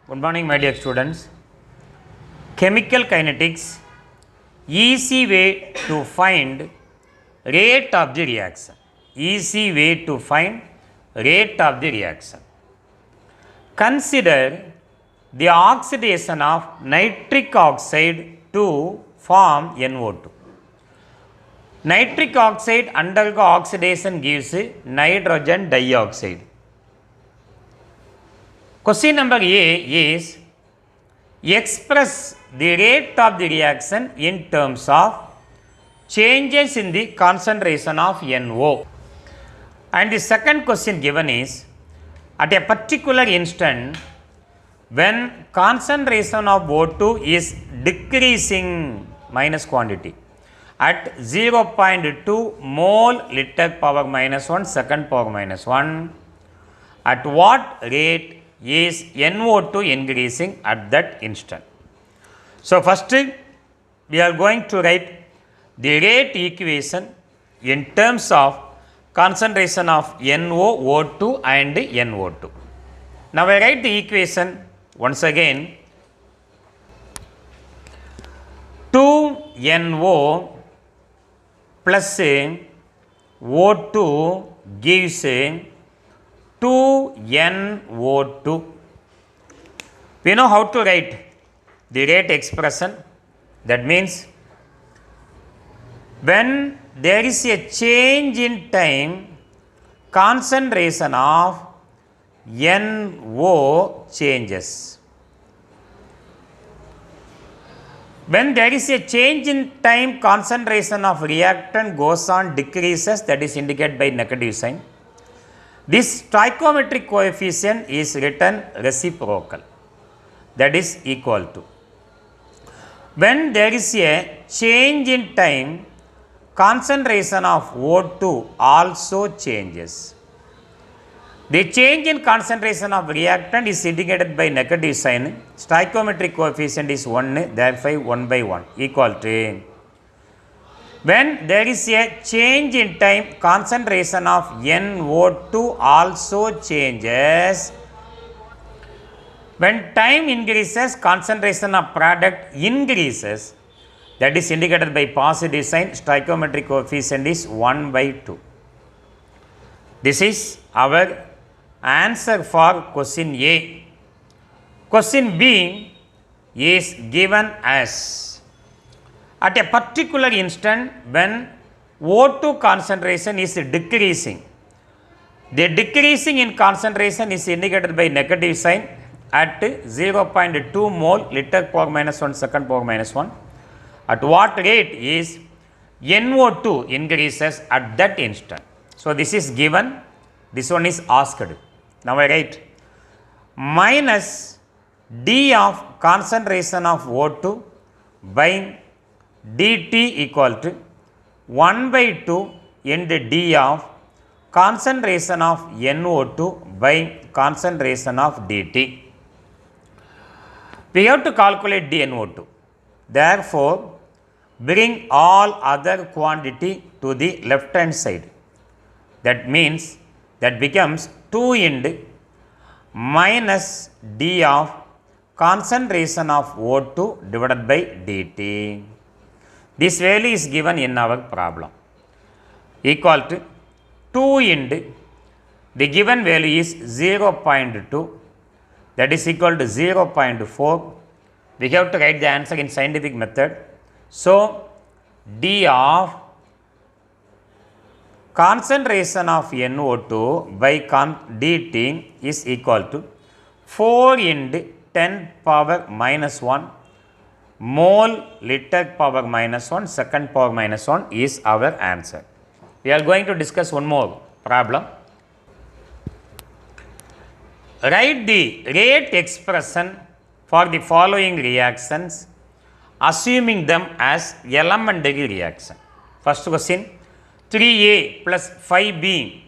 Good morning, my dear students. Chemical kinetics, easy way to find rate of the reaction. Easy way to find rate of the reaction. Consider the oxidation of nitric oxide to form NO2. Nitric oxide undergo oxidation gives nitrogen dioxide. Question number A is express the rate of the reaction in terms of changes in the concentration of NO. And the second question given is at a particular instant when concentration of O2 is decreasing minus quantity at 0.2 mole liter power minus 1 second power minus 1, at what rate is NO2 increasing at that instant? So, first we are going to write the rate equation in terms of concentration of NO2 and NO2. Now, I write the equation once again. 2NO plus O2 gives 2NO2. We know how to write the rate expression. That means when there is a change in time, concentration of NO changes. When there is a change in time, concentration of reactant goes on decreases, that is indicated by negative sign. This stoichiometric coefficient is written reciprocal, that is equal to. When there is a change in time, concentration of O2 also changes. The change in concentration of reactant is indicated by negative sign. Stoichiometric coefficient is 1, therefore 1 by 1 equal to. When there is a change in time, concentration of NO2 also changes. When time increases, concentration of product increases, that is indicated by positive sign. Stoichiometric coefficient is 1 by 2. This is our answer for question A. Question B is given as at a particular instant when O2 concentration is decreasing. The decreasing in concentration is indicated by negative sign at 0.2 mole liter power minus 1 second power minus 1. At what rate is NO2 increases at that instant? So, this is given, this one is asked. Now, I write minus d of concentration of O2 by dt equal to 1 by 2 into d of concentration of NO2 by concentration of dt. We have to calculate dNO2. Therefore, bring all other quantity to the left hand side. That means that becomes 2 into minus d of concentration of O2 divided by dt. This value is given in our problem equal to 2 into the given value is 0.2, that is equal to 0.4. We have to write the answer in scientific method. So, d of concentration of NO2 by dt is equal to 4 into 10 power minus 1 mole liter power minus 1 second power minus 1 is our answer. We are going to discuss one more problem. Write the rate expression for the following reactions assuming them as elementary reaction. First question, 3A plus 5B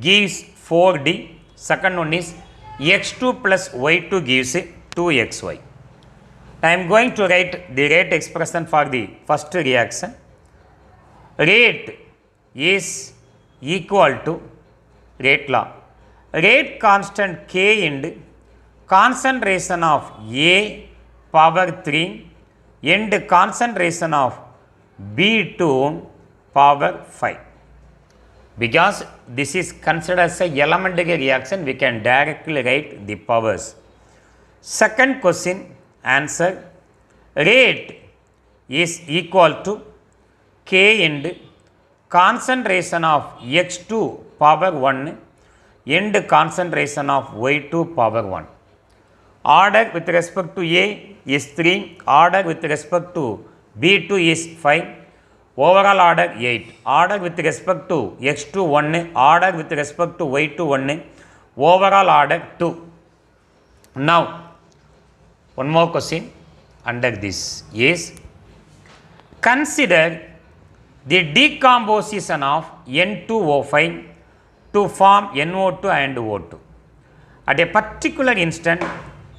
gives 4D. Second one is x2 plus y2 gives 2xy. I am going to write the rate expression for the first reaction. Rate is equal to rate law. Rate constant K into concentration of A power 3 and concentration of B2 power 5. Because this is considered as a elementary reaction, we can directly write the powers. Second question answer, rate is equal to K into concentration of X2 power 1 and concentration of Y2 power 1. Order with respect to A is 3, order with respect to B2 is 5, overall order 8, order with respect to X2 1, order with respect to Y2 1, overall order 2. Now, one more question under this is, consider the decomposition of N2O5 to form NO2 and O2. At a particular instant,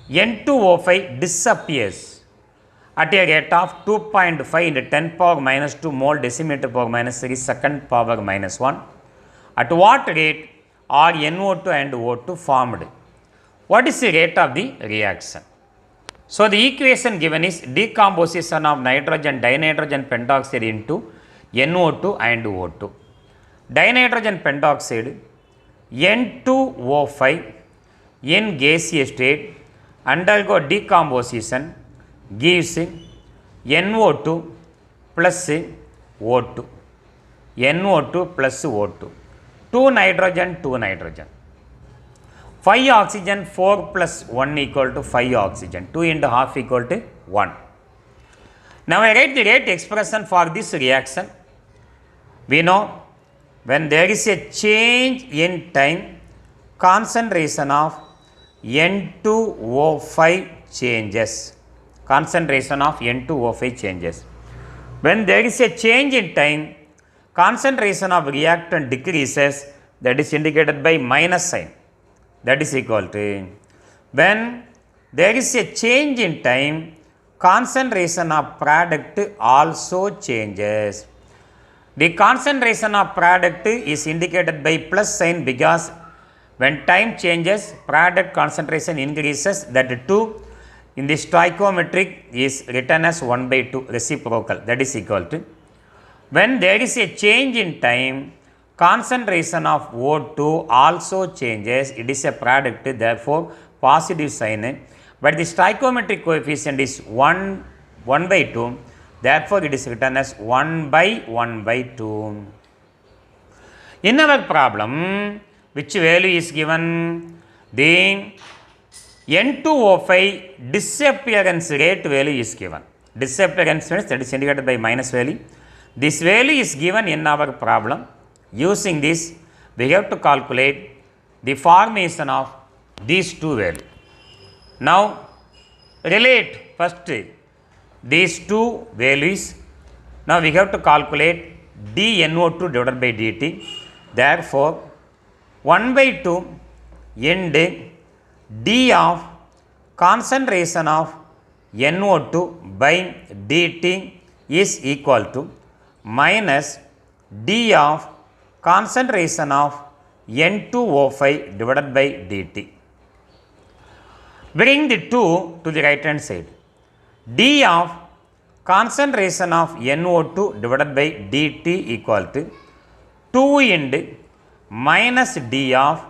N2O5 disappears at a rate of 2.5 into 10 power minus 2 mole decimeter power minus 3 second power minus 1. At what rate are NO2 and O2 formed? What is the rate of the reaction? So, the equation given is decomposition of nitrogen dinitrogen pentoxide into NO2 and O2. Dinitrogen pentoxide N2O5 in gaseous state undergo decomposition gives NO2 plus O2. NO2 plus O2. 2 nitrogen, 2 nitrogen. 5 oxygen, 4 plus 1 equal to 5 oxygen. 2 and a half equal to 1. Now, I write the rate expression for this reaction. We know when there is a change in time, concentration of N2O5 changes. Concentration of N2O5 changes. When there is a change in time, concentration of reactant decreases, that is indicated by minus sign. That is equal to, when there is a change in time, concentration of product also changes. The concentration of product is indicated by plus sign because when time changes, product concentration increases. That 2 in the stoichiometric is written as 1 by 2 reciprocal. That is equal to, when there is a change in time, concentration of O2 also changes. It is a product, therefore positive sign. But the stoichiometric coefficient is 1 by 2. Therefore, it is written as 1 by 1 by 2. In our problem, which value is given? The N2O5 disappearance rate value is given. Disappearance means that is indicated by minus value. This value is given in our problem. Using this, we have to calculate the formation of these two values. Now, relate first these two values. Now, we have to calculate dNO2 divided by dt. Therefore, 1 by 2 end d of concentration of NO2 by dt is equal to minus d of concentration of N2O5 divided by dt. Bring the 2 to the right hand side. D of concentration of NO2 divided by dt equal to 2 into minus d of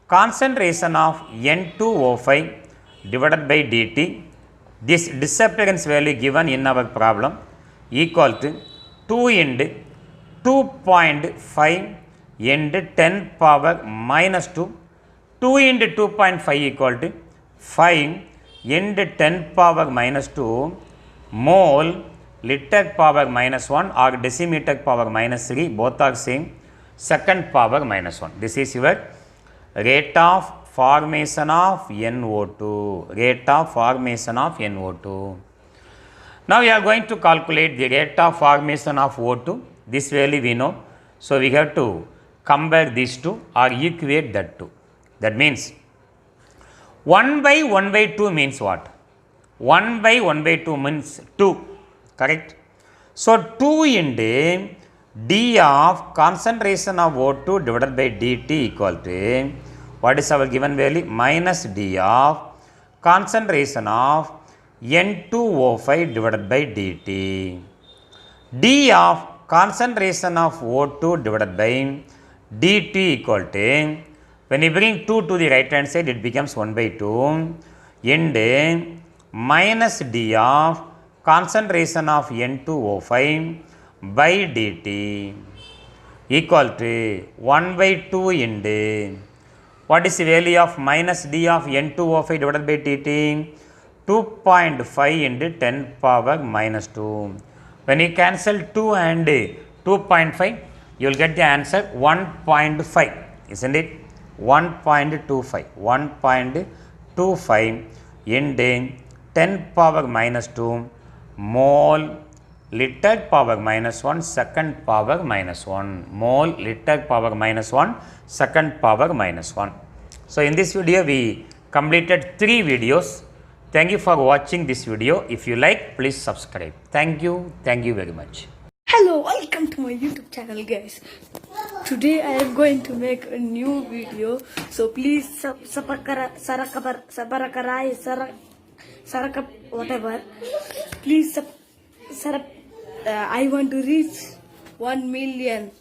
concentration of N2O5 divided by dt. This disappearance value given in our problem equal to 2 into 2.5 into 10 power minus 2. 2 into 2.5 equal to 5 into 10 power minus 2 mole liter power minus 1 or decimeter power minus 3, both are same, second power minus 1. This is your rate of formation of NO2. Rate of formation of NO2. Now, we are going to calculate the rate of formation of O2. This value we know. So, we have to compare these two or equate that two. That means 1 by 1 by 2 means what? 1 by 1 by 2 means 2, correct? So, 2 into d of concentration of O2 divided by dt equal to, what is our given value? Minus d of concentration of N2O5 divided by dt. D of concentration of O2 divided by dt equal to, when you bring 2 to the right hand side, it becomes 1 by 2 into minus D of concentration of N2O5 by dt equal to 1 by 2 into, what is the value of minus D of N2O5 divided by dt? 2.5 into 10 power minus 2. When you cancel 2 and 2.5, you will get the answer 1.5, isn't it? 1.25. 1.25 into 10 power minus 2 mole liter power minus 1 second power minus 1. Mole liter power minus 1 second power minus 1. So, in this video we completed 3 videos. Thank you for watching this video. If you like, please subscribe. Thank you very much. Hello, welcome to my YouTube channel, guys. Today I am going to make a new video, so please whatever. Please I want to reach 1 million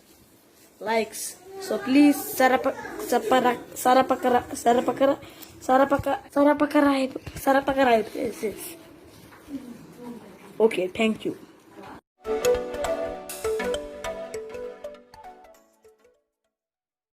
likes. So please sarapakara. Okay, thank you.